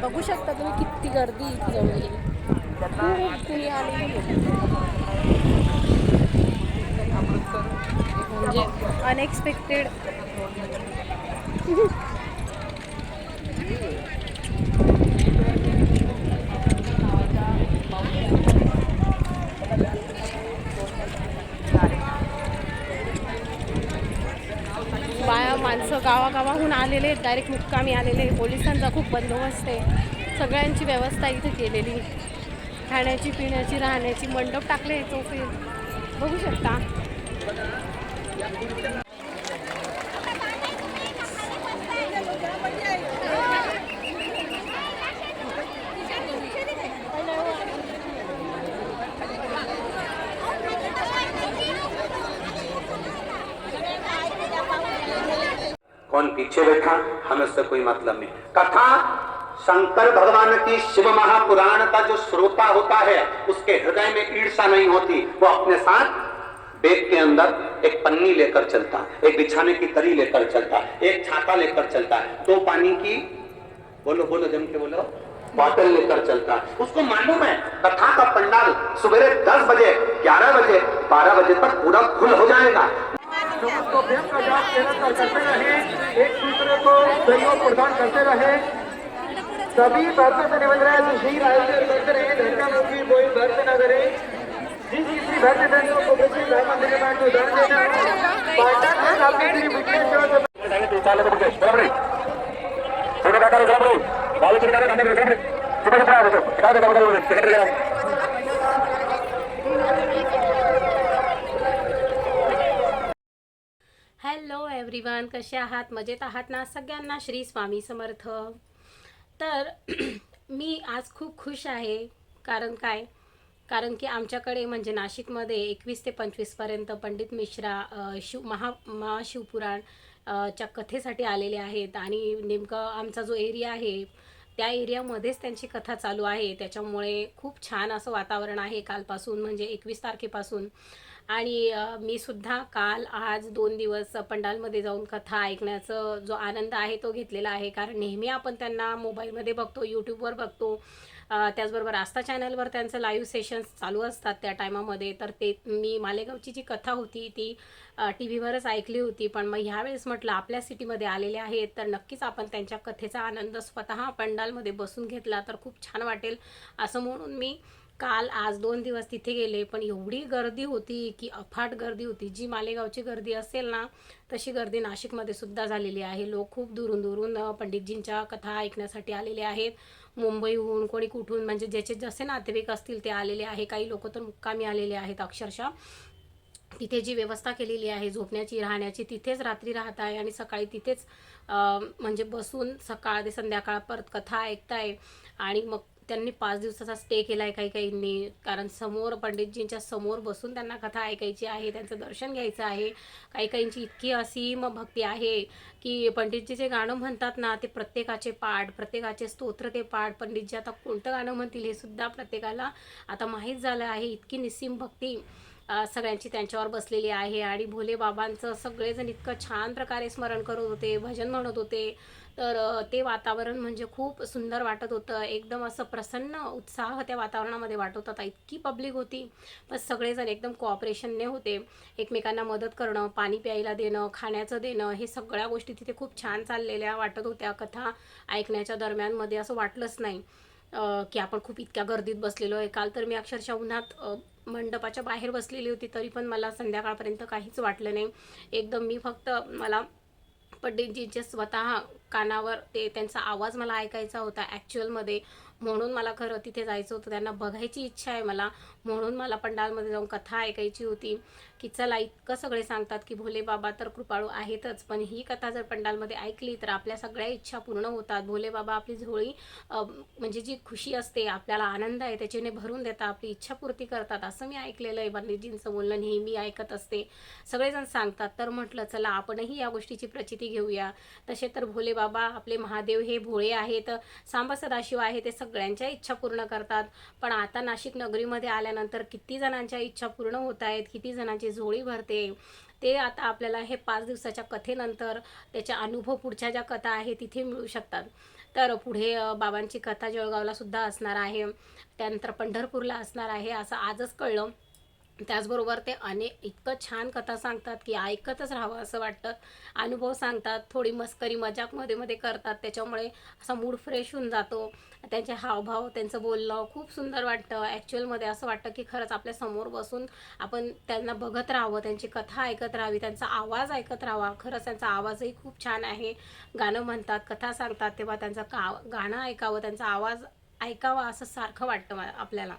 बघू शकता तुम्ही किती गर्दी इथे जमली, खूप कुणी आलेली म्हणजे अनएक्सपेक्टेड. बाया माणसं गावागावाहून आलेले आहेत, डायरेक्ट मुक्कामी आलेले. पोलिसांचा खूप बंदोबस्त आहे, सगळ्यांची व्यवस्था इथे केलेली, खाण्याची पिण्याची राहण्याची. मंडप टाकले चौफे बघू शकता. कौन पीछे बैठा हमें उससे कोई मतलब नहीं। कथा शंकर भगवान की शिव महापुराण का जो श्रोता होता है उसके हृदय में ईर्षा नहीं होती। वो अपने साथ बैग के अंदर एक पन्नी लेकर चलता, एक बिछाने की दरी लेकर चलता, एक छाता लेकर चलता, 2 पानी की बोलो बोलो जम के बोलो बॉटल लेकर चलता। उसको मालूम है कथा का पंडाल सुबह 10 बजे 11 बजे 12 बजे तक पूरा फुल हो जाएगा। को प्रेम का जाप निरंतर करते रहे, एक दूसरे को सहयोग प्रदान करते रहे। सभी भक्तों से निवेदन है सुशील आयोजन करते रहे, धरना मुखी कोई भक्त न करे। जिस किसी भक्त बहनों को किसी धर्म मंदिर के बाद दान देना हो पाठक है आपके श्री विशेष सेवा से चाले को बुके बराबर सुनो का करो बराबर बाल के किनारे कंधे बराबर सुबह से प्राप्त हो क्या देखा बराबर सेक्रेटरी करा। हॅलो एव्हरीवन, कसे आहात? मजेत आहात ना? सगळ्यांना श्री स्वामी समर्थ. तर मी आज खूप खुश आहे. कारण काय? कारण की आमच्याकडे म्हणजे नाशिकमध्ये 21 ते 25पर्यंत पंडित मिश्रा महाशिवपुराण च्या कथेसाठी आलेले आहेत. आणि नेमकं आमचा जो एरिया आहे त्या एरियामध्येच त्यांची कथा चालू आहे. त्याच्यामुळे खूप छान असं वातावरण आहे कालपासून, म्हणजे 21 तारखेपासून. आणि मी सुद्धा काल आज 2 दिवस पंडालमध्ये जाऊन कथा ऐकण्याचा जो आनंद आहे तो घेतलेला आहे. कारण नेहमी आपण त्यांना मोबाईलमध्ये बघतो, यूट्यूबवर बघतो, त्याचबरोबर आस्था चॅनलवर त्यांचं लाईव्ह सेशन्स चालू असतात त्या टायमामध्ये. तर ते मी मालेगावची जी कथा होती ती टी व्हीवरच ऐकली होती. पण मग ह्यावेळेस म्हटलं आपल्या सिटीमध्ये आलेले आहेत तर नक्कीच आपण त्यांच्या कथेचा आनंद स्वतः पंडालमध्ये बसून घेतला तर खूप छान वाटेल, असं म्हणून मी काल आज 2 दिवस तिथे गेले. पण एवढी गर्दी होती की अफाट गर्दी होती. जी मालेगावची गर्दी असेल ना तशी गर्दी नाशिकमध्ये सुद्धा झालेली आहे. लोक खूप दुरून दुरून पंडितजींच्या कथा ऐकण्यासाठी आलेले आहेत. मुंबईहून कोणी कुठून, म्हणजे ज्याचे जसे नातेवाईक असतील ते आलेले आहे. काही लोक तर मुक्कामी आलेले आहेत. अक्षरशः तिथे जी व्यवस्था केलेली आहे झोपण्याची राहण्याची, तिथेच रात्री राहत आहे आणि सकाळी तिथेच म्हणजे बसून सकाळ ते संध्याकाळ परत कथा ऐकताय. आणि मग त्यांनी 5 दिवसाचा स्टे केला आहे काही काहींनी. कारण समोर पंडितजींच्या समोर बसून त्यांना कथा ऐकायची आहे, त्यांचं दर्शन घ्यायचं आहे. काही काहींची इतकी असीम भक्ती आहे की पंडितजी जे गाणं म्हणतात ना ते प्रत्येकाचे पाठ, प्रत्येकाचे स्तोत्र ते पाठ. पंडितजी आता कोणतं गाणं म्हणतील हे सुद्धा प्रत्येकाला आता माहीत झालं आहे. इतकी निस्सीम भक्ती सगळ्यांची त्यांच्यावर बसलेली आहे. आणि भोले बाबांचं सगळेजण इतकं छान प्रकारे स्मरण करत होते, भजन म्हणत होते. तर ते वातावरण म्हणजे खूप सुंदर वाटत होतं. एकदम असं प्रसन्न उत्साह त्या वातावरणामध्ये वाटत होता. इतकी पब्लिक होती पण सगळेजण एकदम कोऑपरेशनने होते. एकमेकांना मदत करणं, पाणी प्यायला देणं, खाण्याचं देणं, हे सगळ्या गोष्टी तिथे खूप छान चाललेल्या वाटत होत्या. कथा ऐकण्याच्या दरम्यानमध्ये असं वाटलंच नाही की आपण खूप इतक्या गर्दीत बसलेलो आहे. काल तर मी अक्षरशः उन्हात मंडपाच्या बाहेर बसलेली होती तरी पण मला संध्याकाळपर्यंत काहीच वाटलं नाही. एकदम मी फक्त मला पंडितजींचे स्वतः कानावर ते त्यांचा आवाज मला ऐकायचा होता ॲक्च्युअलमध्ये. म्हणून मला खरं तिथे जायचं होतं, त्यांना बघायची इच्छा आहे मला. म्हणून मला पंडालमध्ये जाऊन कथा ऐकायची होती की चला इतकं सगळे सांगतात की भोले बाबा तर कृपाळू आहेतच, पण ही कथा जर पंडालमध्ये ऐकली तर आपल्या सगळ्या इच्छा पूर्ण होतात. भोले बाबा आपली झोळी म्हणजे जी खुशी असते, आपल्याला आनंद आहे त्याच्याने भरून देतात, आपली इच्छापूर्ती करतात, असं मी ऐकलेलं आहे. पंडितजींचं बोलणं नेहमी ऐकत असते, सगळेजण सांगतात. तर म्हटलं चला आपणही या गोष्टीची प्रचिती घेऊया. तसे तर भोले बाबा आपले महादेव हे भोळे आहेत, सांब सदाशिव आहे, ते सगळ्यांच्या इच्छा पूर्ण करतात. पण आता नाशिक नगरीमध्ये आल्यानंतर किती जणांच्या इच्छा पूर्ण होत आहेत, किती जणांची झोळी भरते ते आता आपल्याला हे 5 दिवसाच्या कथेनंतर त्याचा अनुभव पुढच्या ज्या कथा आहे तिथे मिळू शकतात. तर पुढे बाबांची कथा जळगावला सुद्धा असणार आहे, त्यानंतर पंढरपूरला असणार आहे असं आजच कळलं. त्याचबरोबर ते इतकं छान कथा सांगतात की ऐकतच राहावं असं वाटतं. अनुभव सांगतात, थोडी मस्करी मजाक मध्ये मध्ये करतात, त्याच्यामुळे असा मूड फ्रेश होऊन जातो. त्यांचे हावभाव, त्यांचं बोलणं खूप सुंदर वाटतं. ॲक्च्युअलमध्ये असं वाटतं की खरंच आपल्या समोर बसून आपण त्यांना बघत राहावं, त्यांची कथा ऐकत राहावी, त्यांचा आवाज ऐकत राहावा. खरंच त्यांचा आवाजही खूप छान आहे. गाणं म्हणतात, कथा सांगतात तेव्हा त्यांचं गाणं ऐकावं, त्यांचा आवाज ऐकावा असं सारखं वाटतं आपल्याला.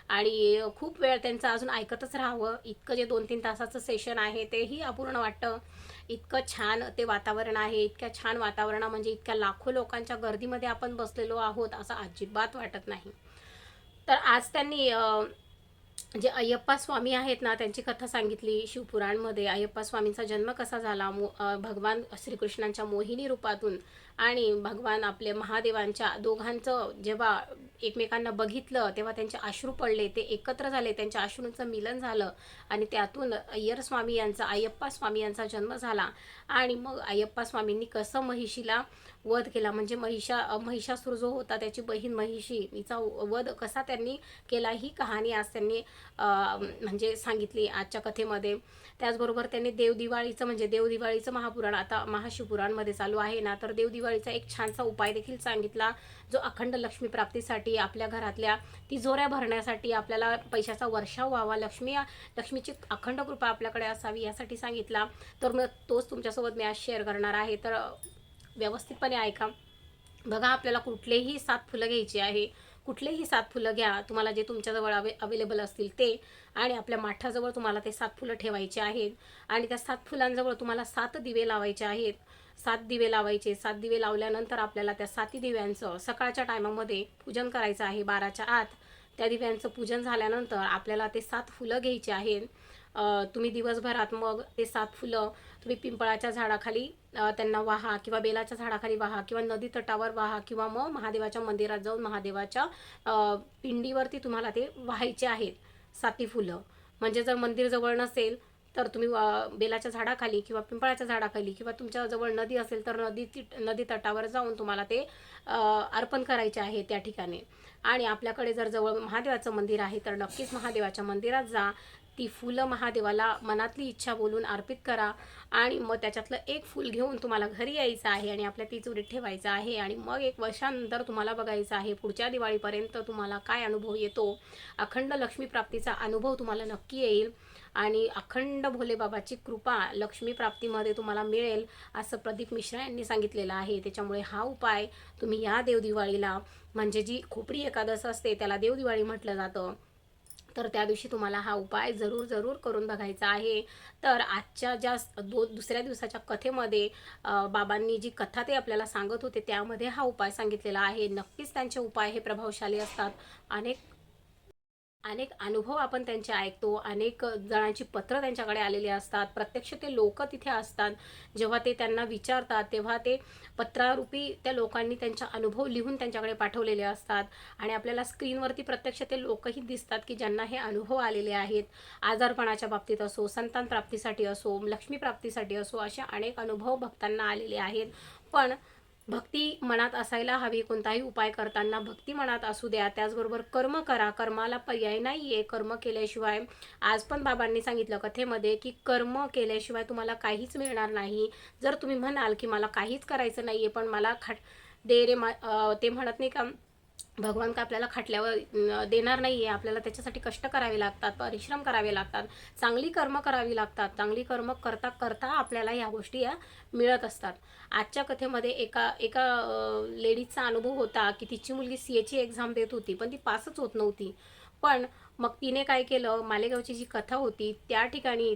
आणि खूप वेळ त्यांचं अजून ऐकतच राहावं. इतकं जे 2-3 तासाचं सेशन आहे तेही अपूर्ण वाटतं. इतकं छान ते वातावरण आहे. इतक्या छान वातावरणा म्हणजे इतक्या लाखो लोकांच्या गर्दीमध्ये आपण बसलेलो आहोत असं अजिबात वाटत नाही. तर आज त्यांनी जे अय्यप्पा स्वामी आहेत ना, त्यांची कथा सांगितली. शिवपुराणमध्ये अय्यप्पा स्वामींचा जन्म कसा झाला, भगवान श्रीकृष्णांच्या मोहिनी रूपातून आणि भगवान आपले महादेवांच्या दोघांचं जेव्हा एकमेकांना बघितलं तेव्हा त्यांचे अश्रू पडले, ते एकत्र झाले, त्यांच्या अश्रूंचं मिलन झालं आणि त्यातून अय्यप्पा स्वामी यांचा जन्म झाला. आणि मग अय्यप्पा स्वामींनी कसं महिषीला वध केला, म्हणजे महिषासूर जो होता त्याची बहीण महिषी, हिचा वध कसा त्यांनी केला, ही कहाणी आज त्यांनी म्हणजे सांगितली आजच्या कथेमध्ये. त्याचबरोबर त्यांनी देवदिवाळीचं महापुराण आता महाशिवपुराणमध्ये चालू आहे ना, तर देवदिवाळीचा एक छानसा उपाय देखील सांगितला, जो अखंड लक्ष्मी प्राप्तीसाठी, आपल्या घरातल्या तिजोऱ्या भरण्यासाठी, आपल्याला पैशाचा वर्षाव व्हावा, लक्ष्मीची अखंड कृपा आपल्याकडे असावी यासाठी सांगितला. तर मग तोच तुमच्यासोबत मी आज शेअर करणार आहे. तर व्यवस्थितपणे ऐका. बघा, आपल्याला कुठलेही 7 फुलं घ्यायची आहे. कुठलेही 7 फुलं घ्या, तुम्हाला जे तुमच्याजवळ अवेलेबल असतील ते. आणि आपल्या माठाजवळ तुम्हाला ते 7 फुलं ठेवायचे आहेत. आणि त्या 7 फुलांजवळ तुम्हाला 7 दिवे लावायचे आहेत. 7 दिवे लावायचे. 7 दिवे लावल्यानंतर आपल्याला त्या 7 दिव्यांचं सकाळच्या टायमामध्ये पूजन करायचं आहे 12च्या आत. त्या दिव्यांचं पूजन झाल्यानंतर आपल्याला ते 7 फुलं घ्यायची आहेत. तुम्ही दिवसभरात मग ते 7 फुलं तुम्ही पिंपळाच्या झाडाखाली त्यांना वाहा, किंवा बेलाच्या झाडाखाली वाहा, किंवा नदी तटावर वाहा, किंवा मग महादेवाच्या मंदिरात जाऊन महादेवाच्या पिंडीवरती तुम्हाला ते वाहायचे आहेत 7 फुलं. म्हणजे जर मंदिर जवळ नसेल तर तुम्ही बेलाच्या झाडाखाली किंवा पिंपळाच्या झाडाखाली, किंवा तुमच्याजवळ नदी असेल तर नदी तटावर जाऊन तुम्हाला ते अर्पण करायचे आहे त्या ठिकाणी. आणि आपल्याकडे जर जवळ महादेवाचं मंदिर आहे तर नक्कीच महादेवाच्या मंदिरात जा. ती फुलं महादेवाला मनातली इच्छा बोलून अर्पित करा. आणि मग त्याच्यातलं एक फूल घेऊन तुम्हाला घरी यायचं आहे आणि आपल्या तिजोरीत ठेवायचं आहे. आणि मग 1 वर्षानंतर तुम्हाला बघायचं आहे पुढच्या दिवाळीपर्यंत तुम्हाला काय अनुभव येतो. अखंड लक्ष्मी प्राप्तीचा अनुभव तुम्हाला नक्की येईल. आणि अखंड भोलेबाबाची कृपा लक्ष्मी प्राप्तीमध्ये तुम्हाला मिळेल असं प्रदीप मिश्रा यांनी सांगितलेलं आहे. त्याच्यामुळे हा उपाय तुम्ही या देवदिवाळीला, म्हणजे जी खोपडी एकादश असते त्याला देवदिवाळी म्हटलं जातं, तर त्या दिवशी तुम्हाला हा उपाय जरूर करून बघायचा आहे. तर आजच्या ज्या दुसऱ्या दिवसाच्या कथेमध्ये बाबांनी जी कथा ते आपल्याला सांगत होते त्यामध्ये हा उपाय सांगितलेला आहे. नक्कीच त्यांचे उपाय हे प्रभावशाली असतात. अनेक अनुभव आपण त्यांचे ऐकतो. अनेक जणांची पत्र त्यांच्याकडे आलेली असतात. प्रत्यक्ष ते लोक तिथे असतात. जेव्हा ते त्यांना विचारतात तेव्हा ते पत्रारूपी त्या लोकांनी त्यांचा अनुभव लिहून त्यांच्याकडे पाठवलेले असतात. आणि आपल्याला स्क्रीनवरती प्रत्यक्ष ते लोकही दिसतात की ज्यांना हे अनुभव आलेले आहेत. आजारपणाच्या बाबतीत असो, संतान प्राप्तीसाठी असो, लक्ष्मी प्राप्तीसाठी असो, असे अनेक अनुभव भक्तांना आलेले आहेत. पण भक्ती मनात असायला हवी. कोणताही उपाय करताना भक्ती मनात असू द्या. त्याचबरोबर कर्म करा. कर्माला पर्याय नाही आहे. कर्म केल्याशिवाय, आज पण बाबांनी सांगितलं कथेमध्ये की कर्म केल्याशिवाय तुम्हाला काहीच मिळणार नाही. जर तुम्ही म्हणाल की मला काहीच करायचं नाही आहे पण मला ते म्हणत नाही का, भगवान का आपल्याला खाटल्यावर देणार नाही आहे. आपल्याला त्याच्यासाठी कष्ट करावे लागतात, परिश्रम करावे लागतात, चांगली कर्म करावी लागतात. चांगली कर्म करता करता आपल्याला ह्या गोष्टी या मिळत असतात. आजच्या कथेमध्ये एका लेडीजचा अनुभव होता की तिची मुलगी CAची एक्झाम देत होती पण ती पासच होत नव्हती. पण मग तिने काय केलं, मालेगावची जी कथा होती त्या ठिकाणी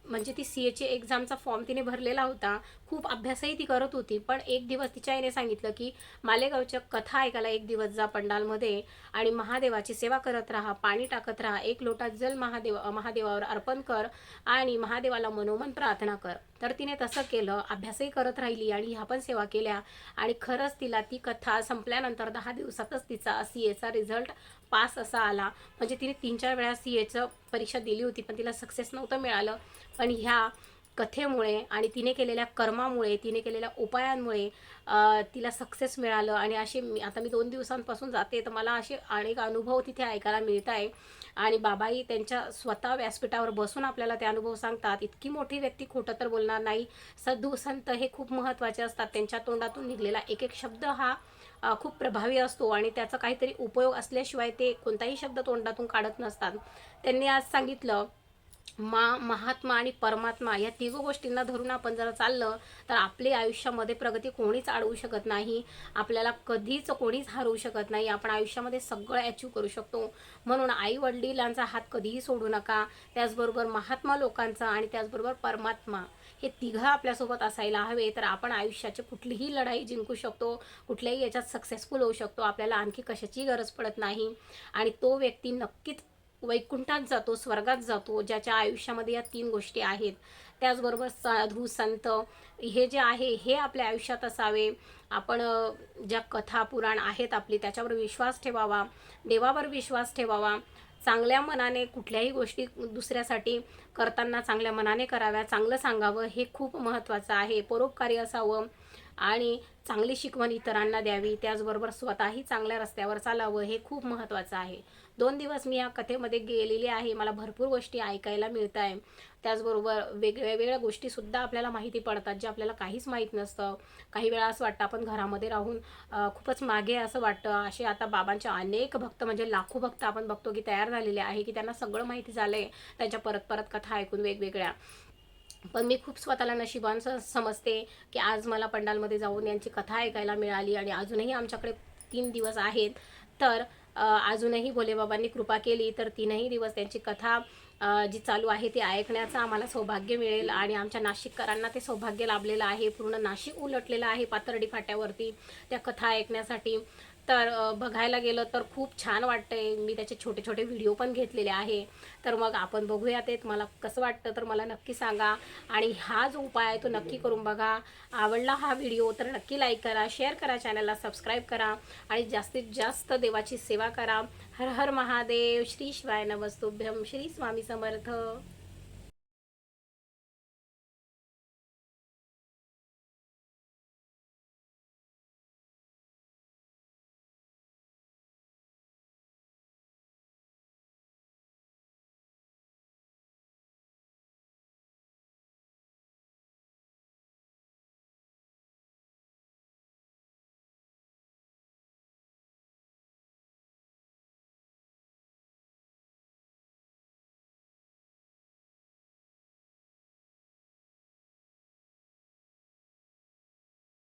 म्हणजे ती CAची एक्झामचा फॉर्म तिने भरलेला होता. खूप अभ्यासही ती करत होती. पण एक दिवस तिच्या आईने सांगितलं की मालेगावच्या कथा ऐकायला 1 दिवस जा पंडालमध्ये आणि महादेवाची सेवा करत राहा, पाणी टाकत राहा, 1 लोटा जल महादेवावर अर्पण कर आणि महादेवाला मनोमन प्रार्थना कर. तर तिने तसं केलं. अभ्यासही करत राहिली आणि ह्या पण सेवा केल्या. आणि खरंच तिला ती कथा संपल्यानंतर 10 दिवसातच तिचा CAचा रिझल्ट पास असा आला. म्हणजे तिने 3-4 वेळा CAचं परीक्षा दिली होती पण तिला सक्सेस नव्हतं मिळालं. पण ह्या कथेमुळे आणि तिने केलेल्या कर्मामुळे, तिने केलेल्या उपायांमुळे तिला सक्सेस मिळालं. आणि आता मी 2 दिवसांपासून जाते, तर मला असे अनेक अनुभव तिथे ऐकायला मिळत आहे. आणि बाबाही त्यांच्या स्वतः व्यासपीठावर बसून आपल्याला ते अनुभव सांगतात. इतकी मोठी व्यक्ती खोटं तर बोलणार नाही. साधू संत हे खूप महत्त्वाचे असतात. त्यांच्या तोंडातून निघलेला एक एक शब्द हा खूप प्रभावी असतो आणि त्याचा काहीतरी उपयोग असल्याशिवाय ते कोणताही शब्द तोंडातून काढत नसतात. त्यांनी आज सांगितलं, महात्मा आणि परमात्मा या तिघ गोष्टींना धरून आपण जर चाललं तर आपल्या आयुष्यामध्ये प्रगती कोणीच अडवू शकत नाही. आपल्याला कधीच कोणीच हरवू शकत नाही. आपण आयुष्यामध्ये सगळं अचीव करू शकतो. म्हणून आई वडिलांचा हात कधीही सोडू नका. त्याचबरोबर महात्मा लोकांचा आणि त्याचबरोबर परमात्मा हे तिघं आपल्यासोबत असायला हवे, तर आपण आयुष्याची कुठलीही लढाई जिंकू शकतो. कुठल्याही याच्यात सक्सेसफुल होऊ शकतो. आपल्याला आणखी कशाची गरज पडत नाही. आणि तो व्यक्ती नक्कीच वैकुंठात जातो, स्वर्गात जातो, ज्याच्या आयुष्यामध्ये या 3 गोष्टी आहेत. त्याचबरोबर साधू संत हे जे आहे हे आपल्या आयुष्यात असावे. आपण ज्या कथा पुराण आहेत आपली त्याच्यावर विश्वास ठेवावा, देवावर विश्वास ठेवावा. चांगल्या मनाने कुठल्याही गोष्टी दुसऱ्यासाठी करताना चांगल्या मनाने कराव्या, चांगलं सांगावं हे खूप महत्त्वाचं आहे. परोपकारी असावं आणि चांगली शिकवण इतरांना द्यावी. त्याचबरोबर स्वतःही चांगल्या रस्त्यावर चालावं हे खूप महत्त्वाचं आहे. 2 दिवस मी या कथेमध्ये गेलेली आहे. मला भरपूर गोष्टी ऐकायला मिळत आहे. त्याचबरोबर वेगवेगळ्या गोष्टीसुद्धा आपल्याला माहिती पडतात जे आपल्याला काहीच माहीत नसतं. काही वेळा असं वाटतं आपण घरामध्ये राहून खूपच मागे असं वाटतं. असे आता बाबांचे अनेक भक्त म्हणजे लाखो भक्त आपण बघतो की तयार झालेले आहे की त्यांना सगळं माहिती झालं आहे त्यांच्या परत परत कथा ऐकून वेगवेगळ्या. पण मी खूप स्वतःला नशिबान समजते की आज मला पंडालमध्ये जाऊन यांची कथा ऐकायला मिळाली. आणि अजूनही आमच्याकडे 3 दिवस आहेत. तर अजूनही भोलेबाबांनी कृपा केली तर 3ही दिवस त्यांची कथा जी चालू आहे ती ऐकण्याचं आम्हाला सौभाग्य मिळेल. आणि आमच्या नाशिककरांना ते सौभाग्य लाभलेलं आहे. पूर्ण नाशिक उलटलेलं आहे पाथर्डी फाट्यावरती त्या कथा ऐकण्यासाठी. तर बघायला गेलं तर खूप छान वाटतंय. मी त्याचे छोटे छोटे व्हिडिओ पण घेतलेले आहे. तर मग आपण बघूया ते मला कसं वाटतं तर मला नक्की सांगा. आणि हा जो उपाय आहे तो नक्की करून बघा. आवडला हा व्हिडिओ तर नक्की लाईक करा, शेअर करा, चॅनलला सबस्क्राईब करा आणि जास्तीत जास्त देवाची सेवा करा. हर हर महादेव. श्री शिवाय नमस्तुभ्यं. श्री स्वामी समर्थ.